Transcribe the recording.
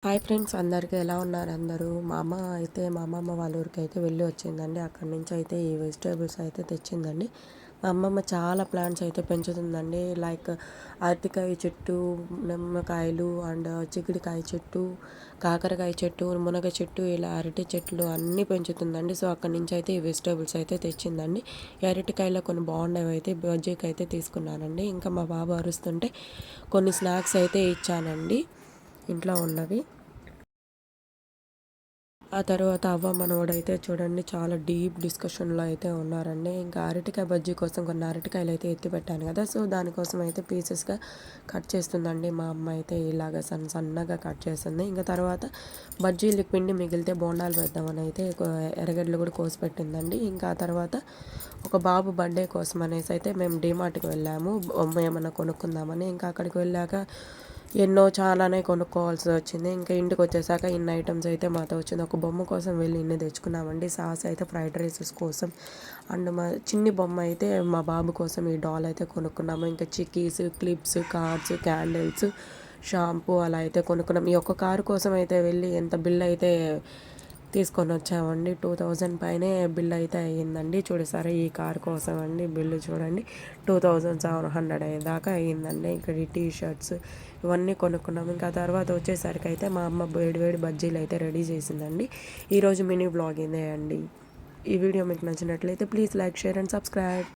Hi friends, అందరికీ ఎలా ఉన్నారు అందరూ? మా అమ్మమ్మ వాళ్ళ ఊరికి అయితే వెళ్ళి వచ్చిందండి. అక్కడి నుంచి అయితే ఈ వెజిటేబుల్స్ అయితే తెచ్చిందండి. మా అమ్మమ్మ చాలా ప్లాంట్స్ అయితే పెంచుతుందండి. లైక్ అరటికాయ చెట్టు, నిమ్మకాయలు అండ్ చిక్కుడుకాయ చెట్టు, కాకరకాయ చెట్టు, మునగ చెట్టు, ఇలా అరటి చెట్లు అన్నీ పెంచుతుందండి. సో అక్కడి నుంచి అయితే ఈ వెజిటేబుల్స్ అయితే తెచ్చిందండి. ఈ అరటికాయలో కొన్ని బాగుండేవి అయితే బజ్జీకి అయితే తీసుకున్నానండి. ఇంకా మా బాబు అరుస్తుంటే కొన్ని స్నాక్స్ అయితే ఇచ్చానండి ఇంట్లో ఉన్నవి. ఆ తర్వాత అవ్వ మనవడైతే చూడండి చాలా డీప్ డిస్కషన్లో అయితే ఉన్నారండి. ఇంకా అరటికాయ బజ్జీ కోసం కొన్ని అరటికాయలు అయితే ఎత్తి పెట్టాను కదా, సో దానికోసం అయితే పీసెస్గా కట్ చేస్తుందండి మా అమ్మ అయితే. ఇలాగ సన్నగా కట్ చేస్తుంది. ఇంకా తర్వాత బజ్జీలు పిండి మిగిలితే బోండాలు వేద్దామని అయితే ఎర్రగడ్డలు కూడా కోసి పెట్టిందండి. ఇంకా ఆ తర్వాత ఒక బాబు బర్త్డే కోసం అనేసి అయితే మేము డీమార్ట్కి వెళ్ళాము బొమ్మ ఏమన్నా కొనుక్కుందామని. ఇంకా అక్కడికి వెళ్ళాక చాలానే కొనుక్కోవాల్సి వచ్చింది. ఇంకా ఇంటికి వచ్చేసాక ఇన్ని ఐటమ్స్ అయితే మాతో వచ్చింది. ఒక బొమ్మ కోసం వెళ్ళి ఇన్ని తెచ్చుకున్నామండి. సాస్ అయితే ఫ్రైడ్ రైసెస్ కోసం, అండ్ మా చిన్ని బొమ్మ అయితే మా బాబు కోసం ఈ డాల్ అయితే కొనుక్కున్నాము. ఇంకా chickies, clips, cards, candles, shampoo అలా అయితే కొనుక్కున్నాం. ఈ ఒక్క కారు కోసం అయితే వెళ్ళి ఎంత బిల్ అయితే తీసుకొని వచ్చామండి. 2000 పైనే బిల్ అయితే అయ్యిందండి. చూడసారా ఈ కార్ కోసం అండి బిల్లు చూడండి, 2700 దాకా అయ్యిందండి. ఇక్కడ ఈ టీ షర్ట్స్ ఇవన్నీ కొనుక్కున్నాము. ఇంకా తర్వాత వచ్చేసరికి అయితే మా అమ్మ వేడి వేడి బజ్జీలు అయితే రెడీ చేసిందండి. ఈరోజు మినీ బ్లాగ్ ఇదే అండి. ఈ వీడియో మీకు నచ్చినట్లయితే please like, share and subscribe.